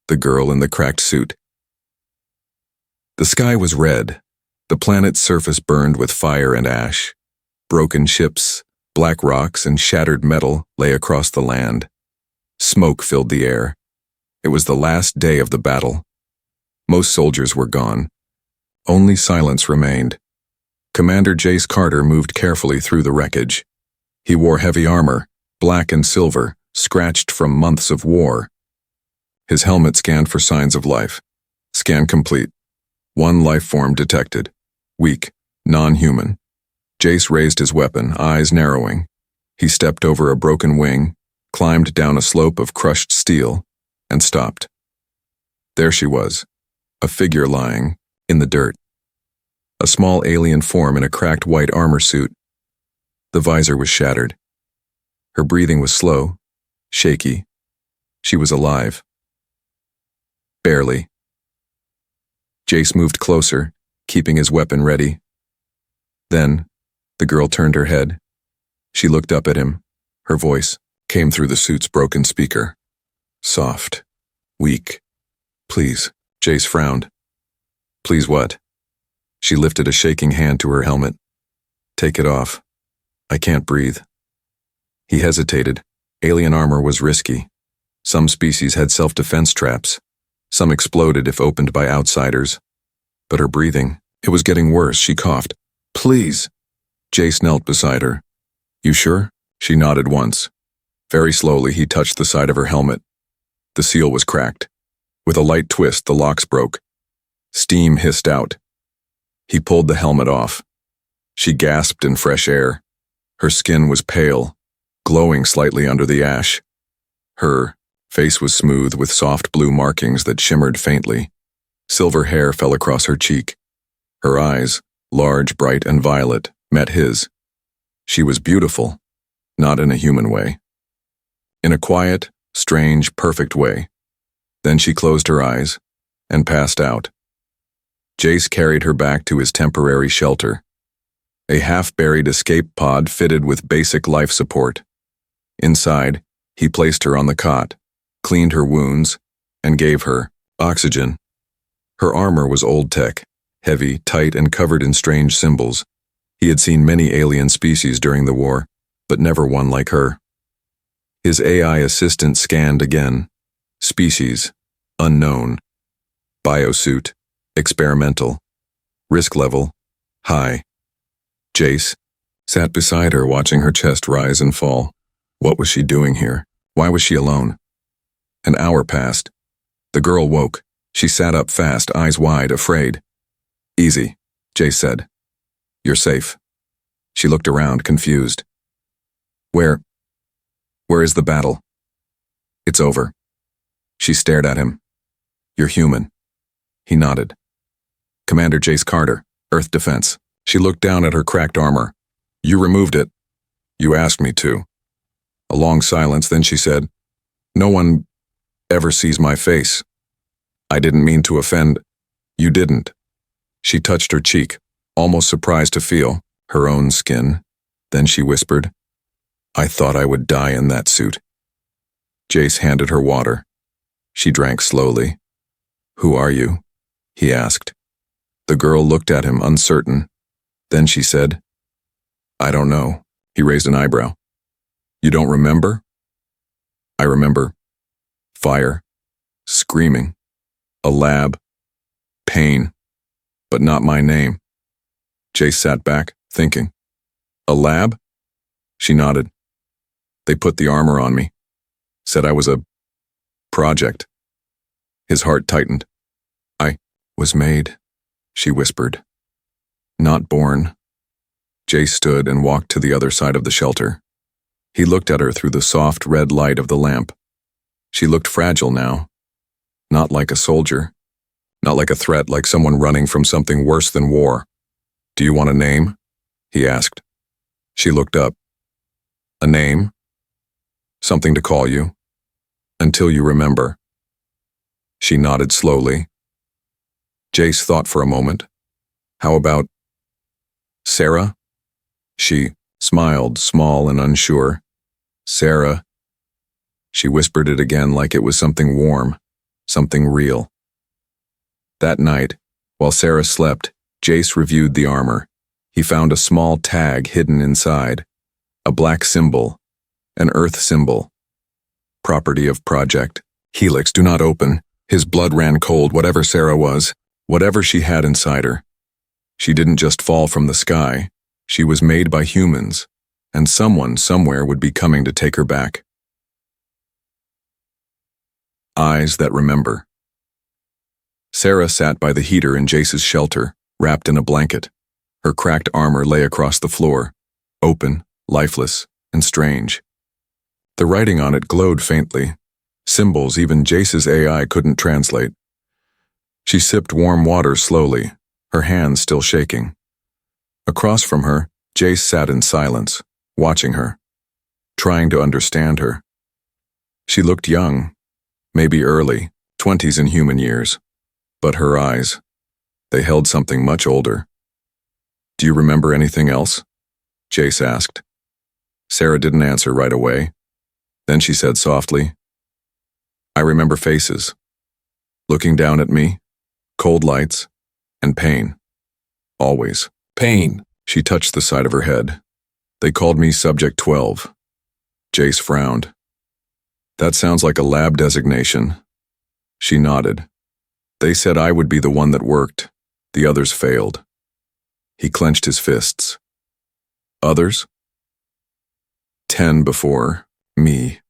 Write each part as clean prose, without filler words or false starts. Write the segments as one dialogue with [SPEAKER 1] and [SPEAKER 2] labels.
[SPEAKER 1] the girl in the cracked suit. The sky was red. The planet's surface burned with fire and ash. Broken ships, black rocks, and shattered metal lay across the land. Smoke filled the air. It was the last day of the battle. Most soldiers were gone. Only silence remained. Commander Jace Carter moved carefully through the wreckage. He wore heavy armor, black and silver, scratched from months of war. His helmet scanned for signs of life. Scan complete. One life form detected. Weak, non-human. Jace raised his weapon, eyes narrowing. He stepped over a broken wing, climbed down a slope of crushed steel, and stopped. There she was, a figure lying in the dirt. A small alien form in a cracked white armor suit. The visor was shattered. Her breathing was slow, shaky. She was alive. Barely. Jace moved closer, keeping his weapon ready. Then, the girl turned her head. She looked up at him. Her voice came through the suit's broken speaker. Soft. Weak. Please. Jace frowned. Please what? She lifted a shaking hand to her helmet. Take it off. I can't breathe. He hesitated. Alien armor was risky. Some species had self-defense traps. Some exploded if opened by outsiders. But her breathing, it was getting worse. She coughed. Please. Jace knelt beside her. You sure? She nodded once. Very slowly, he touched the side of her helmet. The seal was cracked. With a light twist, the locks broke. Steam hissed out. He pulled the helmet off. She gasped in fresh air. Her skin was pale, glowing slightly under the ash. Her face was smooth with soft blue markings that shimmered faintly. Silver hair fell across her cheek. Her eyes, large, bright, and violet, met his. She was beautiful, not in a human way. In a quiet, strange, perfect way. Then she closed her eyes and passed out. Jace carried her back to his temporary shelter. A half-buried escape pod fitted with basic life support. Inside, he placed her on the cot, cleaned her wounds, and gave her oxygen. Her armor was old tech, heavy, tight, and covered in strange symbols. He had seen many alien species during the war, but never one like her. His AI assistant scanned again. Species, unknown. Biosuit, experimental. Risk level, high. Jace sat beside her, watching her chest rise and fall. What was she doing here? Why was she alone? An hour passed. The girl woke. She sat up fast, eyes wide, afraid. Easy, Jace said. You're safe. She looked around, confused. Where is the battle? It's over. She stared at him. You're human. He nodded. Commander Jace Carter, Earth Defense. She looked down at her cracked armor. You removed it. You asked me to. A long silence, then she said, No one ever sees my face. I didn't mean to offend. You didn't. She touched her cheek, almost surprised to feel her own skin. Then she whispered, I thought I would die in that suit. Jace handed her water. She drank slowly. Who are you? He asked. The girl looked at him, uncertain. Then she said, I don't know. He raised an eyebrow. You don't remember? I remember. Fire. Screaming. A lab. Pain. But not my name. Jace sat back, thinking. A lab? She nodded. They put the armor on me. Said I was a project. His heart tightened. I was made, she whispered. Not born. Jace stood and walked to the other side of the shelter. He looked at her through the soft red light of the lamp. She looked fragile now. Not like a soldier. Not like a threat, like someone running from something worse than war. Do you want a name? He asked. She looked up. A name? Something to call you. Until you remember. She nodded slowly. Jace thought for a moment. How about Sarah? She smiled, small and unsure. Sarah. She whispered it again like it was something warm. something real. That night, while Sarah slept, Jace reviewed the armor. He found a small tag hidden inside, a black symbol, an earth symbol. Property of Project Helix, do not open. His blood ran cold, whatever Sarah was, whatever she had inside her. She didn't just fall from the sky. She was made by humans, and someone somewhere would be coming to take her back. Eyes that remember. Sarah sat by the heater in Jace's shelter, wrapped in a blanket. Her cracked armor lay across the floor, open, lifeless, and strange. The writing on it glowed faintly, symbols even Jace's AI couldn't translate. She sipped warm water slowly, her hands still shaking. Across from her, Jace sat in silence, watching her, trying to understand her. She looked young, maybe early, 20s in human years, but her eyes, they held something much older. Do you remember anything else? Jace asked. Sarah didn't answer right away. Then she said softly, I remember faces, looking down at me, cold lights, and pain. Always. Pain. She touched the side of her head. They called me Subject 12. Jace frowned. That sounds like a lab designation. She nodded. They said I would be the one that worked. The others failed. He clenched his fists. Others? 10 before me.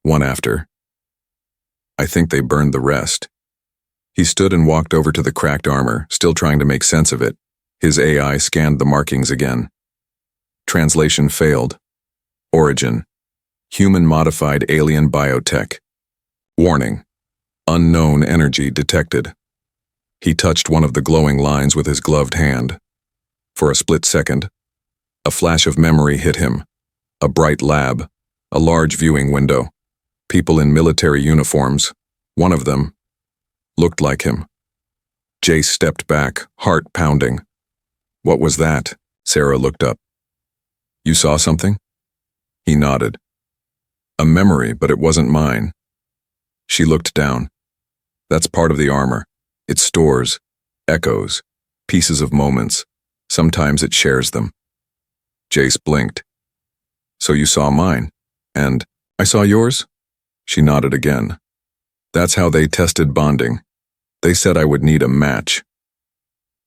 [SPEAKER 1] 1 after. I think they burned the rest. He stood and walked over to the cracked armor, still trying to make sense of it. His AI scanned the markings again. Translation failed. Origin: human-modified alien biotech. Warning: unknown energy detected. He touched one of the glowing lines with his gloved hand. For a split second, a flash of memory hit him. A bright lab, a large viewing window, people in military uniforms. One of them looked like him. Jace stepped back, heart pounding. What was that? Sarah looked up. You saw something? He nodded. A memory, but it wasn't mine. She looked down. That's part of the armor. It stores, echoes, pieces of moments. Sometimes it shares them. Jace blinked. So you saw mine, and I saw yours? She nodded again. That's how they tested bonding. They said I would need a match.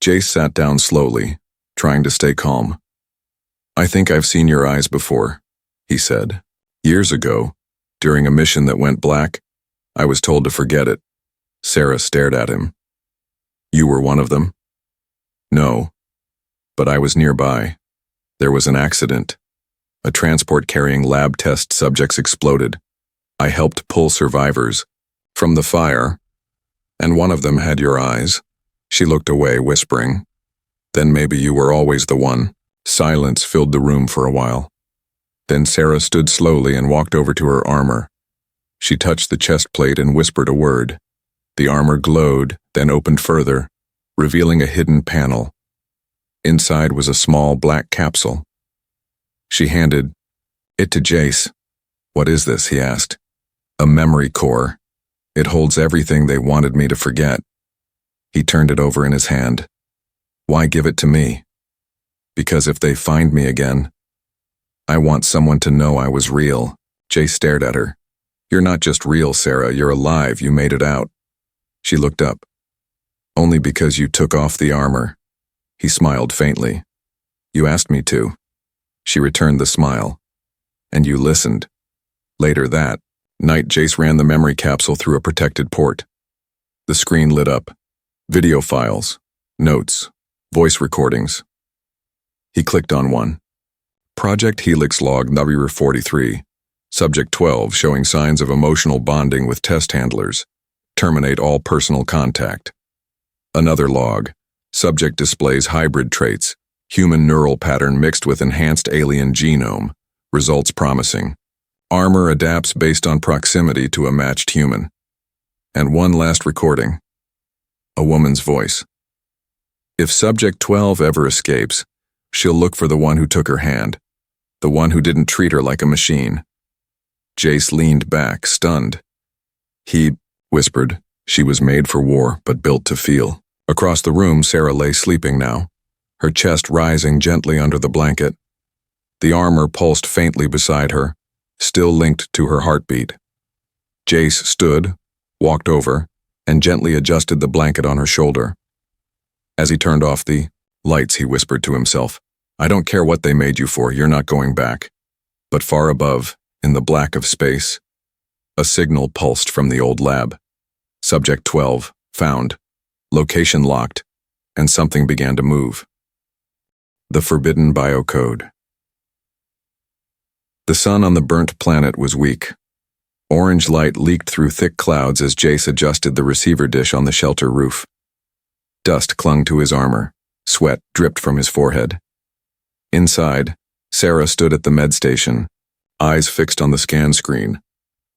[SPEAKER 1] Jace sat down slowly, trying to stay calm. I think I've seen your eyes before, he said. Years ago, during a mission that went black, I was told to forget it. Sarah stared at him. You were one of them? No, but I was nearby. There was an accident. A transport carrying lab test subjects exploded. I helped pull survivors from the fire, and one of them had your eyes. She looked away, whispering, Then maybe you were always the one. Silence filled the room for a while. Then Sarah stood slowly and walked over to her armor. She touched the chest plate and whispered a word. The armor glowed, then opened further, revealing a hidden panel. Inside was a small black capsule. She handed it to Jace. What is this? He asked. A memory core. It holds everything they wanted me to forget. He turned it over in his hand. Why give it to me? Because if they find me again, I want someone to know I was real. Jace stared at her. You're not just real, Sarah. You're alive. You made it out. She looked up. Only because you took off the armor. He smiled faintly. You asked me to. She returned the smile. And you listened. Later that night, Jace ran the memory capsule through a protected port. The screen lit up. Video files, notes, voice recordings. He clicked on one. Project Helix log number 43. Subject 12 showing signs of emotional bonding with test handlers. Terminate all personal contact. Another log. Subject displays hybrid traits. Human neural pattern mixed with enhanced alien genome. Results promising. Armor adapts based on proximity to a matched human. And one last recording. A woman's voice. If Subject 12 ever escapes, she'll look for the one who took her hand. The one who didn't treat her like a machine. Jace leaned back, stunned. He whispered, She was made for war, but built to feel. Across the room, Sarah lay sleeping now, her chest rising gently under the blanket. The armor pulsed faintly beside her, still linked to her heartbeat. Jace stood, walked over, and gently adjusted the blanket on her shoulder. As he turned off the lights, he whispered to himself, "I don't care what they made you for, you're not going back." But far above, in the black of space, a signal pulsed from the old lab. Subject 12, found, location locked, and something began to move. The forbidden biocode. The sun on the burnt planet was weak. Orange light leaked through thick clouds as Jace adjusted the receiver dish on the shelter roof. Dust clung to his armor. Sweat dripped from his forehead. Inside, Sarah stood at the med station, eyes fixed on the scan screen.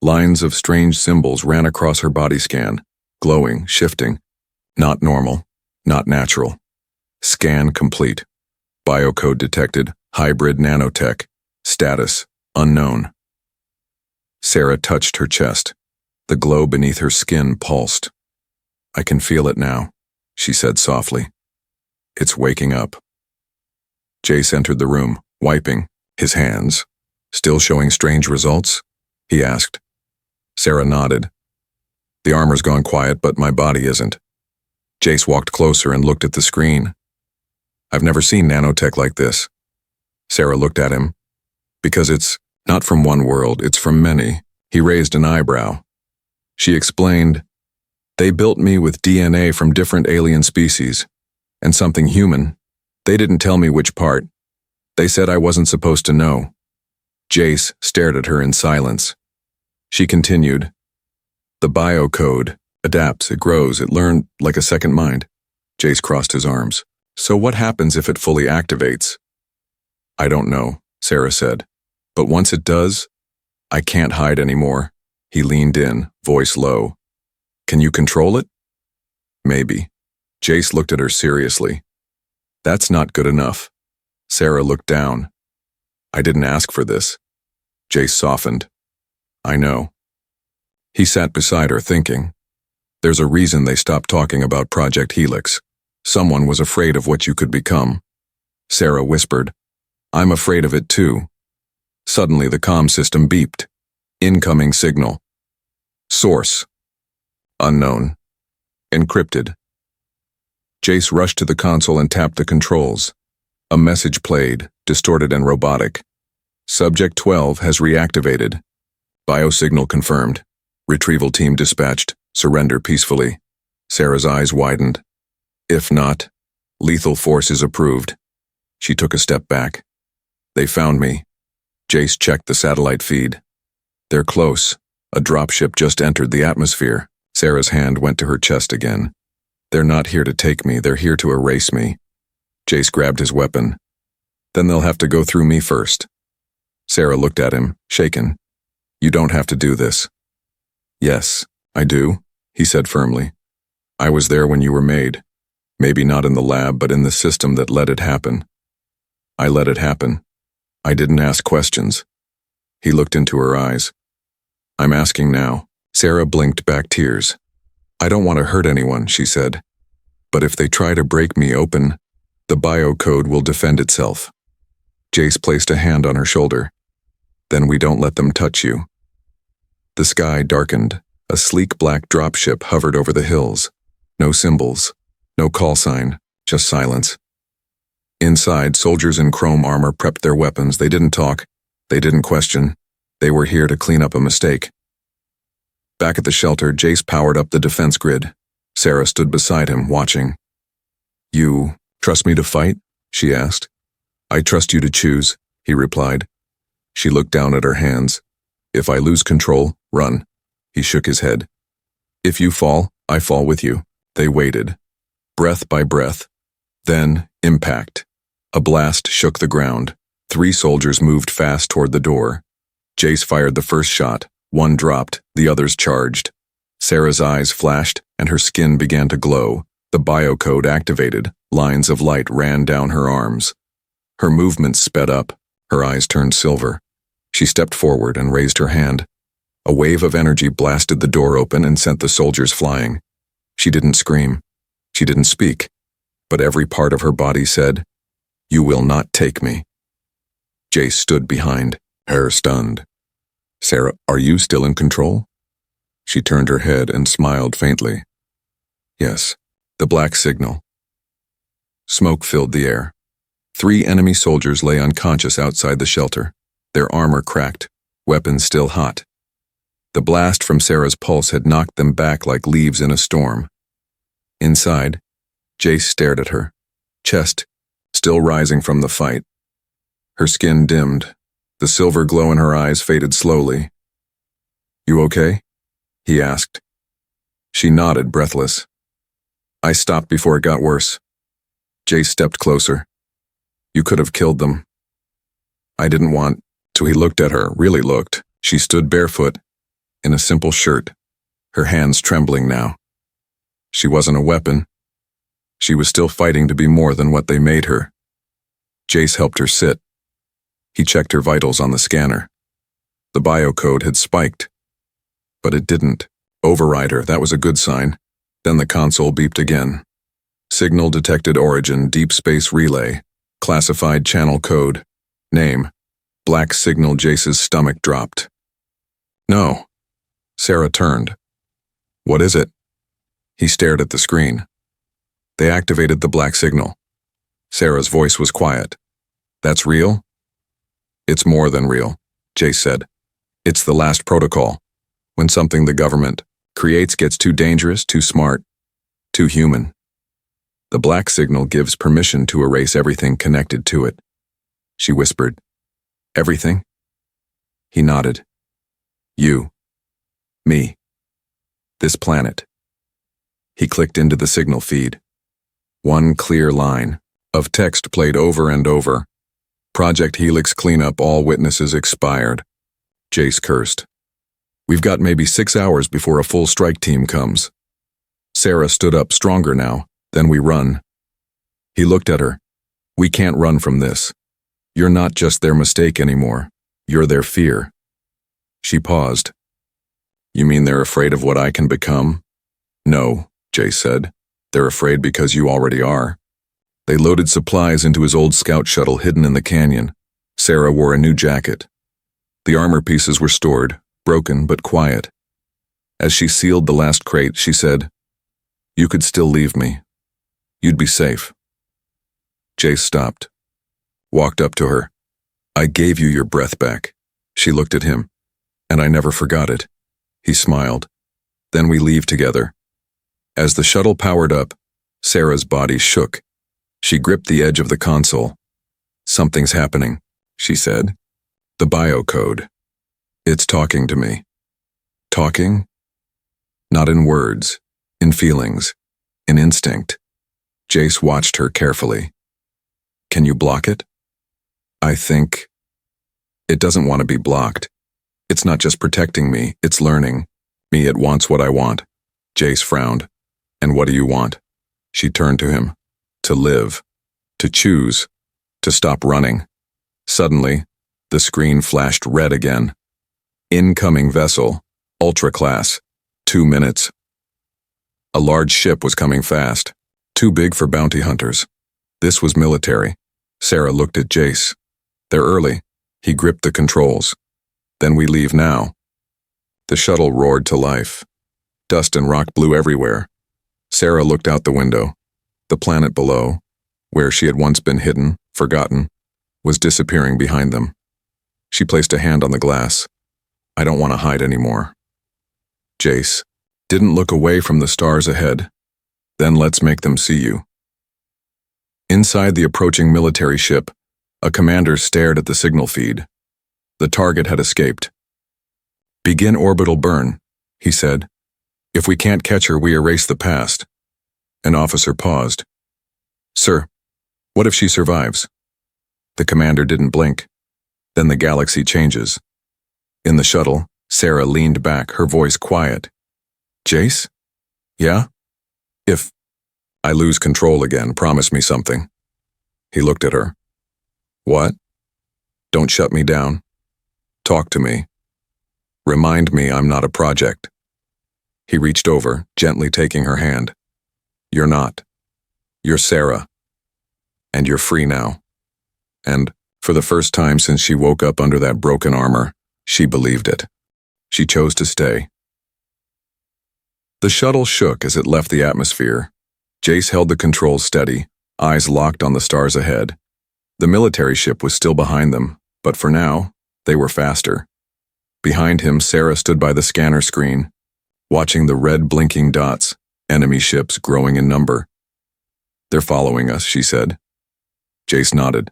[SPEAKER 1] Lines of strange symbols ran across her body scan, glowing, shifting. Not normal, not natural. Scan complete. Biocode detected, hybrid nanotech. Status, unknown. Sarah touched her chest. The glow beneath her skin pulsed. "I can feel it now," she said softly. "It's waking up." Jace entered the room, wiping his hands. "Still showing strange results?" he asked. Sarah nodded. "The armor's gone quiet, but my body isn't." Jace walked closer and looked at the screen. "I've never seen nanotech like this." Sarah looked at him. "Because it's not from one world, it's from many." He raised an eyebrow. She explained, "They built me with DNA from different alien species, and something human. They didn't tell me which part. They said I wasn't supposed to know." Jace stared at her in silence. She continued, "The biocode adapts, it grows, it learned like a second mind." Jace crossed his arms. "So what happens if it fully activates?" "I don't know," Sarah said. "But once it does, I can't hide anymore." He leaned in, voice low. "Can you control it?" "Maybe." Jace looked at her seriously. "That's not good enough." Sarah looked down. "I didn't ask for this." Jace softened. "I know." He sat beside her thinking. There's a reason they stopped talking about Project Helix. Someone was afraid of what you could become. Sarah whispered, "I'm afraid of it too." Suddenly the comm system beeped. Incoming signal. Source. Unknown. Encrypted. Jace rushed to the console and tapped the controls. A message played, distorted and robotic. Subject 12 has reactivated. Biosignal confirmed. Retrieval team dispatched. Surrender peacefully. Sarah's eyes widened. If not, lethal force is approved. She took a step back. They found me. Jace checked the satellite feed. They're close. A dropship just entered the atmosphere. Sarah's hand went to her chest again. They're not here to take me, they're here to erase me. Jace grabbed his weapon. Then they'll have to go through me first. Sarah looked at him, shaken. You don't have to do this. Yes, I do, he said firmly. I was there when you were made. Maybe not in the lab, but in the system that let it happen. I let it happen. I didn't ask questions. He looked into her eyes. I'm asking now. Sarah blinked back tears. I don't want to hurt anyone, she said. But if they try to break me open, the biocode will defend itself. Jace placed a hand on her shoulder. Then we don't let them touch you. The sky darkened. A sleek black dropship hovered over the hills. No symbols, no call sign, just silence. Inside, soldiers in chrome armor prepped their weapons. They didn't talk. They didn't question. They were here to clean up a mistake. Back at the shelter, Jace powered up the defense grid. Sarah stood beside him, watching. You trust me to fight? She asked. I trust you to choose, he replied. She looked down at her hands. If I lose control, run. He shook his head. If you fall, I fall with you. They waited. Breath by breath. Then, impact. A blast shook the ground. 3 soldiers moved fast toward the door. Jace fired the first shot. One dropped, the others charged. Sarah's eyes flashed, and her skin began to glow. The biocode activated. Lines of light ran down her arms. Her movements sped up. Her eyes turned silver. She stepped forward and raised her hand. A wave of energy blasted the door open and sent the soldiers flying. She didn't scream. She didn't speak. But every part of her body said, "You will not take me." Jace stood behind, hair stunned. "Sarah, are you still in control?" She turned her head and smiled faintly. "Yes, the black signal." Smoke filled the air. 3 enemy soldiers lay unconscious outside the shelter, their armor cracked, weapons still hot. The blast from Sarah's pulse had knocked them back like leaves in a storm. Inside, Jace stared at her, chest still rising from the fight. Her skin dimmed, the silver glow in her eyes faded slowly. "You okay?" he asked. She nodded, breathless. "I stopped before it got worse." Jace stepped closer. "You could have killed them." "I didn't want to." He looked at her, really looked. She stood barefoot, in a simple shirt, her hands trembling now. She wasn't a weapon. She was still fighting to be more than what they made her. Jace helped her sit. He checked her vitals on the scanner. The biocode had spiked. But it didn't override her. That was a good sign. Then the console beeped again. Signal detected origin, deep space relay, classified channel code, name, black signal. Jace's stomach dropped. "No." Sarah turned. "What is it?" He stared at the screen. They activated the black signal. Sarah's voice was quiet. "That's real?" "It's more than real," Jace said. "It's the last protocol. When something the government creates gets too dangerous, too smart, too human. The black signal gives permission to erase everything connected to it." She whispered, "Everything?" He nodded. "You. Me. This planet." He clicked into the signal feed. One clear line of text played over and over. "Project Helix cleanup, all witnesses expired." Jace cursed. "We've got maybe 6 hours before a full strike team comes." Sarah stood up, stronger now. "Then we run." He looked at her. "We can't run from this. You're not just their mistake anymore. You're their fear." She paused. "You mean they're afraid of what I can become?" "No," Jace said. "They're afraid because you already are." They loaded supplies into his old scout shuttle hidden in the canyon. Sarah wore a new jacket. The armor pieces were stored, broken but quiet. As she sealed the last crate, she said, "You could still leave me. You'd be safe." Jace stopped, walked up to her. "I gave you your breath back." She looked at him. "And I never forgot it." He smiled. "Then we leave together." As the shuttle powered up, Sarah's body shook. She gripped the edge of the console. "Something's happening," she said. "The biocode. It's talking to me." "Talking?" "Not in words, in feelings, in instinct." Jace watched her carefully. "Can you block it?" "I think it doesn't want to be blocked. It's not just protecting me, it's learning me. It wants what I want." Jace frowned. "And what do you want?" She turned to him. "To live, to choose, to stop running." Suddenly, the screen flashed red again. "Incoming vessel, Ultra Class, 2 minutes." A large ship was coming fast, too big for bounty hunters. This was military. Sarah looked at Jace. "They're early." He gripped the controls. "Then we leave now." The shuttle roared to life. Dust and rock blew everywhere. Sarah looked out the window. The planet below, where she had once been hidden, forgotten, was disappearing behind them. She placed a hand on the glass. "I don't want to hide anymore." Jace didn't look away from the stars ahead. "Then let's make them see you." Inside the approaching military ship, a commander stared at the signal feed. The target had escaped. "Begin orbital burn," he said. "If we can't catch her, we erase the past." An officer paused. "Sir, what if she survives?" The commander didn't blink. Then the galaxy changes. In the shuttle, Sarah leaned back, her voice quiet. "Jace? Yeah? If I lose control again, promise me something." He looked at her. "What?" "Don't shut me down. Talk to me." Remind me I'm not a project. He reached over, gently taking her hand. You're not. You're Sarah. And you're free now. And, for the first time since she woke up under that broken armor, she believed it. She chose to stay. The shuttle shook as it left the atmosphere. Jace held the controls steady, eyes locked on the stars ahead. The military ship was still behind them, but for now, they were faster. Behind him, Sarah stood by the scanner screen, watching the red blinking dots, enemy ships growing in number. They're following us, she said. Jace nodded.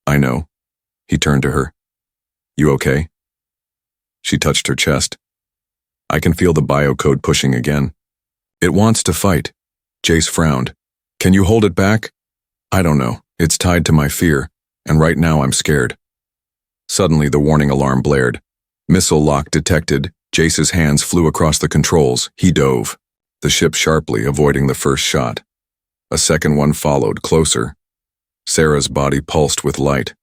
[SPEAKER 1] I know. He turned to her. You okay? She touched her chest. I can feel the biocode pushing again. It wants to fight. Jace frowned. Can you hold it back? I don't know. It's tied to my fear, and right now I'm scared. Suddenly the warning alarm blared. Missile lock detected. Jace's hands flew across the controls. He dove, the ship sharply avoiding the first shot. A second one followed, closer. Sarah's body pulsed with light.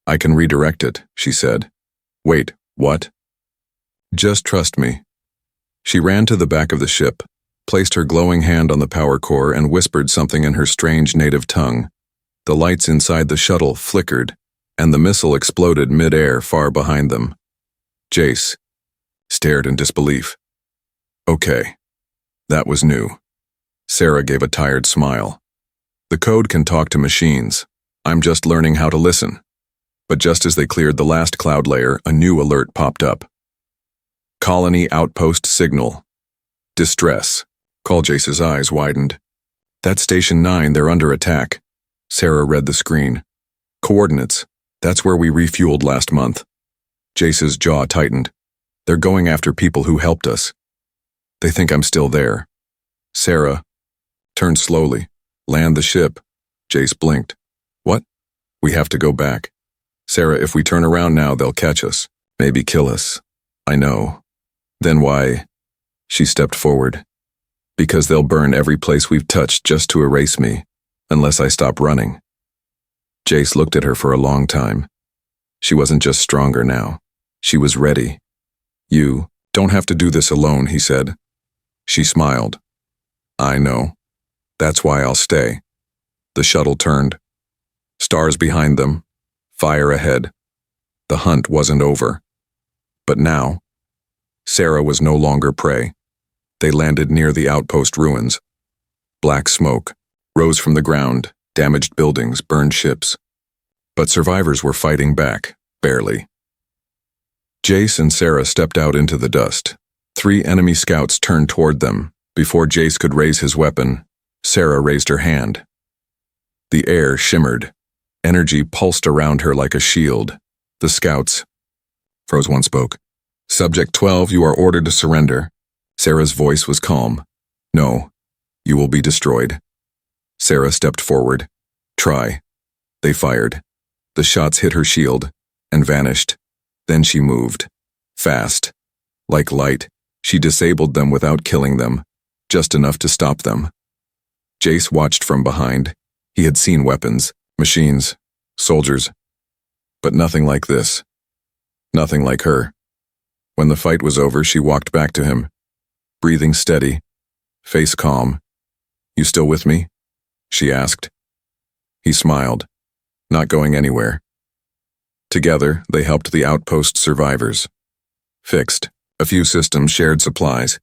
[SPEAKER 1] I can redirect it, she said. Wait, what? Just trust me. She ran to the back of the ship, placed her glowing hand on the power core and whispered something in her strange native tongue. The lights inside the shuttle flickered, and the missile exploded mid-air far behind them. Jace stared in disbelief. Okay. That was new. Sarah gave a tired smile. The code can talk to machines. I'm just learning how to listen. But just as they cleared the last cloud layer, a new alert popped up. Colony outpost signal. Distress. Call Jace's eyes widened. That's Station 9, they're under attack. Sarah read the screen. Coordinates. That's where we refueled last month. Jace's jaw tightened. They're going after people who helped us. They think I'm still there. Sarah. Turn slowly. Land the ship. Jace blinked. What? We have to go back. Sarah, if we turn around now, they'll catch us. Maybe kill us. I know. Then why? She stepped forward. Because they'll burn every place we've touched just to erase me, unless I stop running. Jace looked at her for a long time. She wasn't just stronger now. She was ready. You don't have to do this alone, he said. She smiled. I know. That's why I'll stay. The shuttle turned. Stars behind them. Fire ahead. The hunt wasn't over. But now, Sarah was no longer prey. They landed near the outpost ruins. Black smoke rose from the ground, damaged buildings, burned ships. But survivors were fighting back, barely. Jace and Sarah stepped out into the dust. 3 enemy scouts turned toward them. Before Jace could raise his weapon, Sarah raised her hand. The air shimmered. Energy pulsed around her like a shield. The scouts. Froze one spoke. Subject 12, you are ordered to surrender. Sarah's voice was calm. No, you will be destroyed. Sarah stepped forward. Try. They fired. The shots hit her shield and vanished. Then she moved. Fast. Like light, she disabled them without killing them, just enough to stop them. Jace watched from behind. He had seen weapons, machines, soldiers. But nothing like this. Nothing like her. When the fight was over, she walked back to him, breathing steady, face calm. You still with me? She asked. He smiled, not going anywhere. Together, they helped the outpost survivors. Fixed. A few systems shared supplies.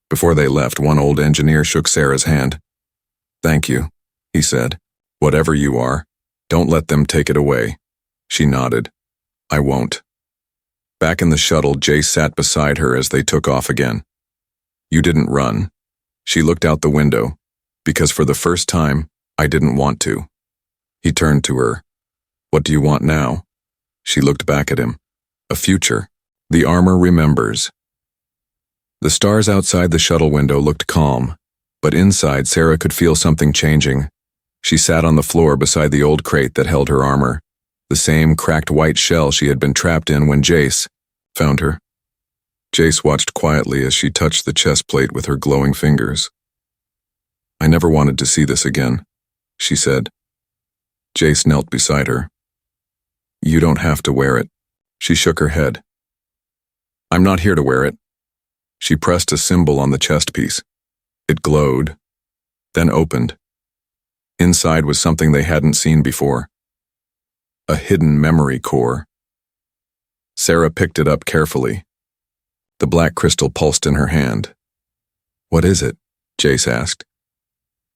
[SPEAKER 1] Before they left, one old engineer shook Sarah's hand. Thank you, he said. Whatever you are, don't let them take it away. She nodded. I won't. Back in the shuttle, Jace sat beside her as they took off again. You didn't run. She looked out the window. Because for the first time, I didn't want to. He turned to her. What do you want now? She looked back at him. A future. The armor remembers. The stars outside the shuttle window looked calm, but inside Sarah could feel something changing. She sat on the floor beside the old crate that held her armor, the same cracked white shell she had been trapped in when Jace found her. Jace watched quietly as she touched the chest plate with her glowing fingers. I never wanted to see this again, she said. Jace knelt beside her. You don't have to wear it. She shook her head. I'm not here to wear it. She pressed a symbol on the chest piece. It glowed, then opened. Inside was something they hadn't seen before. A hidden memory core. Sarah picked it up carefully. The black crystal pulsed in her hand. What is it? Jace asked.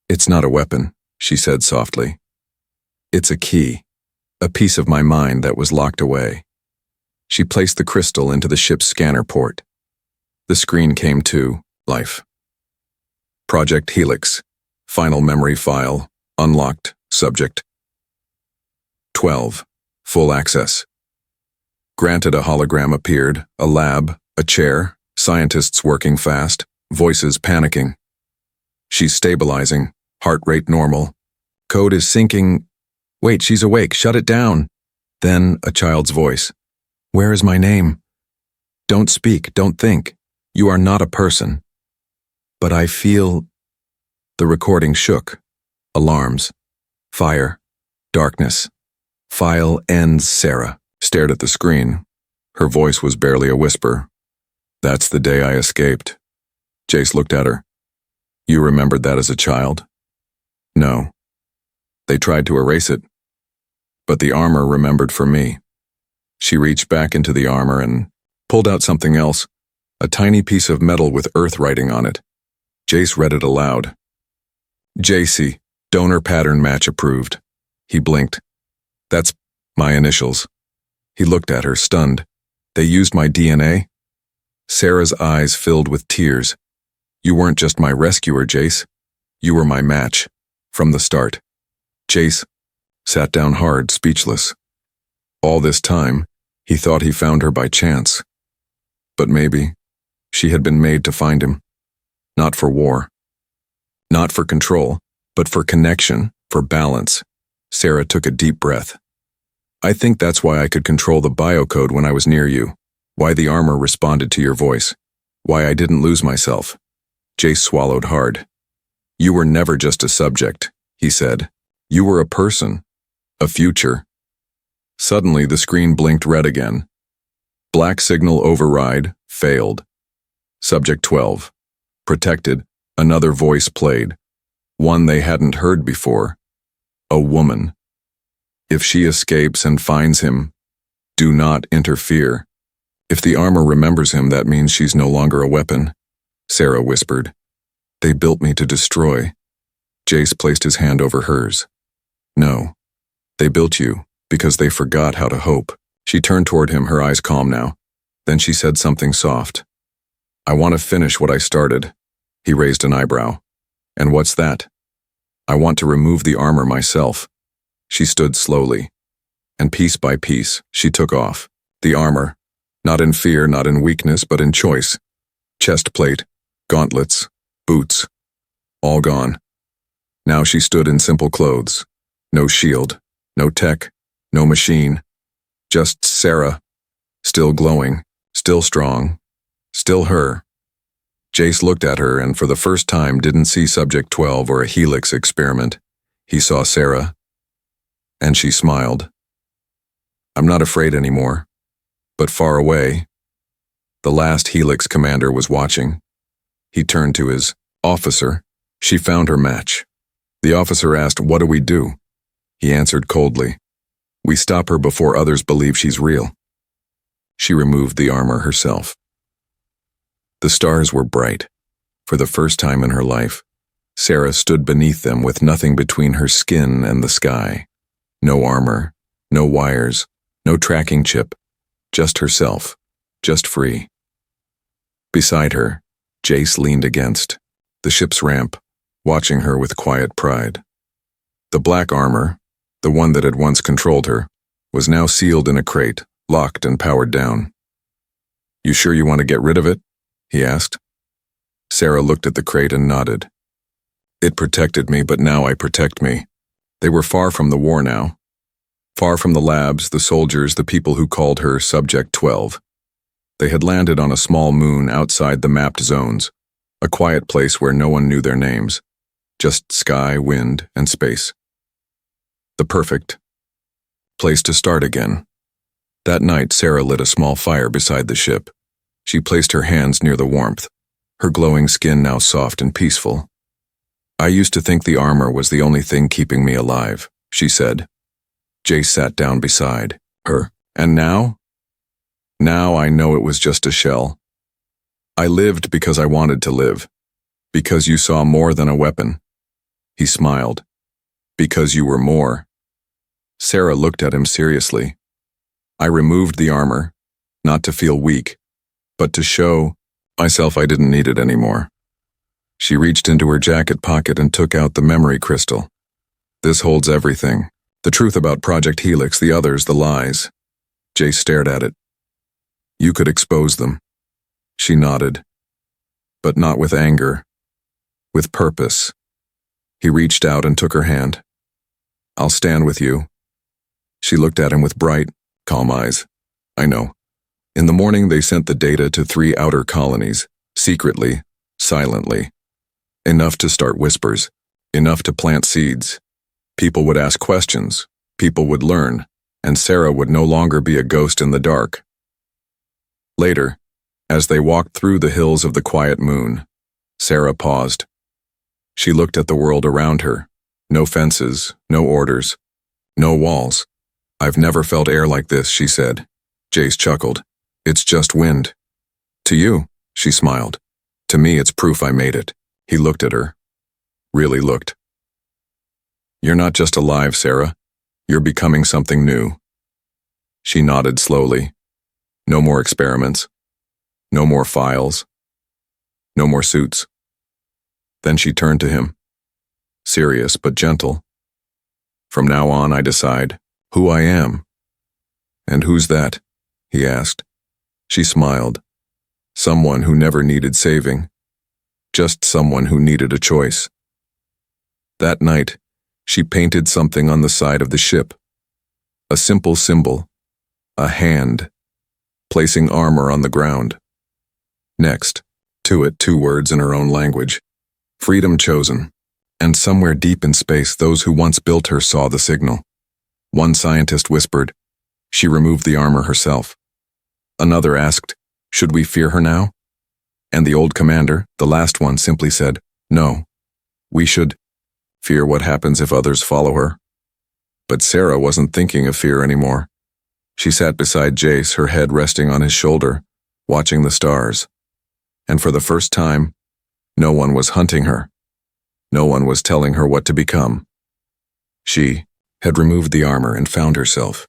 [SPEAKER 1] It's not a weapon, she said softly. It's a key, a piece of my mind that was locked away. She placed the crystal into the ship's scanner port. The screen came to life. Project Helix, final memory file, unlocked, subject. 12. Full access. Granted, a hologram appeared, a lab, a chair, scientists working fast, voices panicking. She's stabilizing, heart rate normal. Code is syncing. Wait, she's awake, shut it down. Then a child's voice. Where is my name? Don't speak, don't think. You are not a person. But I feel... The recording shook. Alarms. Fire. Darkness. File ends. Sarah stared at the screen. Her voice was barely a whisper. That's the day I escaped. Jace looked at her. You remembered that as a child? No. They tried to erase it. But the armor remembered for me. She reached back into the armor and pulled out something else, a tiny piece of metal with Earth writing on it. Jace read it aloud. JC, donor pattern match approved. He blinked. That's my initials. He looked at her, stunned. They used my DNA? Sarah's eyes filled with tears. You weren't just my rescuer, Jace. You were my match. From the start. Jace sat down hard, speechless. All this time, he thought he found her by chance. But maybe she had been made to find him. Not for war. Not for control, but for connection, for balance. Sarah took a deep breath. I think that's why I could control the biocode when I was near you. Why the armor responded to your voice. Why I didn't lose myself. Jace swallowed hard. You were never just a subject, he said. You were a person. A future. Suddenly the screen blinked red again. Black signal override, failed. Subject 12. Protected, another voice played. One they hadn't heard before. A woman. If she escapes and finds him, do not interfere. If the armor remembers him, that means she's no longer a weapon. Sarah whispered. They built me to destroy. Jace placed his hand over hers. No. They built you because they forgot how to hope. She turned toward him, her eyes calm now. Then she said something soft. I want to finish what I started. He raised an eyebrow. And what's that? I want to remove the armor myself. She stood slowly. And piece by piece, she took off. The armor. Not in fear, not in weakness, but in choice. Chest plate, gauntlets, boots. All gone. Now she stood in simple clothes. No shield, no tech, no machine. Just Sarah. Still glowing, still strong, still her. Jace looked at her and for the first time didn't see Subject 12 or a Helix experiment. He saw Sarah. And she smiled. I'm not afraid anymore. But far away, the last Helix commander was watching. He turned to his officer. She found her match. The officer asked, what do we do? He answered coldly, we stop her before others believe she's real. She removed the armor herself. The stars were bright. For the first time in her life, Sarah stood beneath them with nothing between her skin and the sky. No armor, no wires, no tracking chip, just herself, just free. Beside her, Jace leaned against the ship's ramp, watching her with quiet pride. The black armor, the one that had once controlled her, was now sealed in a crate, locked and powered down. You sure you want to get rid of it? He asked. Sarah looked at the crate and nodded. It protected me, but now I protect me. They were far from the war now. Far from the labs, the soldiers, the people who called her Subject 12. They had landed on a small moon outside the mapped zones, a quiet place where no one knew their names, just sky, wind, and space. The perfect place to start again. That night, Sarah lit a small fire beside the ship. She placed her hands near the warmth, her glowing skin now soft and peaceful. I used to think the armor was the only thing keeping me alive, she said. Jace sat down beside her. And now? Now I know it was just a shell. I lived because I wanted to live. Because you saw more than a weapon. He smiled. Because you were more. Sarah looked at him seriously. I removed the armor, not to feel weak, but to show myself I didn't need it anymore. She reached into her jacket pocket and took out the memory crystal. This holds everything. The truth about Project Helix, the others, the lies. Jace stared at it. You could expose them. She nodded. But not with anger. With purpose. He reached out and took her hand. I'll stand with you. She looked at him with bright, calm eyes. I know. In the morning they sent the data to 3 outer colonies, secretly, silently. Enough to start whispers, enough to plant seeds. People would ask questions, people would learn, and Sarah would no longer be a ghost in the dark. Later, as they walked through the hills of the quiet moon, Sarah paused. She looked at the world around her. No fences, no orders, no walls. I've never felt air like this, she said. Jace chuckled. It's just wind. To you, she smiled. To me, it's proof I made it. He looked at her. Really looked. You're not just alive, Sarah. You're becoming something new. She nodded slowly. No more experiments. No more files. No more suits. Then she turned to him. Serious but gentle. From now on, I decide who I am. And who's that? He asked. She smiled. Someone who never needed saving. Just someone who needed a choice. That night, she painted something on the side of the ship. A simple symbol. A hand. Placing armor on the ground. Next, to it 2 words in her own language. Freedom chosen. And somewhere deep in space, those who once built her saw the signal. One scientist whispered, she removed the armor herself. Another asked, should we fear her now? And the old commander, the last one, simply said, no. We should fear what happens if others follow her. But Sarah wasn't thinking of fear anymore. She sat beside Jace, her head resting on his shoulder, watching the stars. And for the first time, no one was hunting her. No one was telling her what to become. She had removed the armor and found herself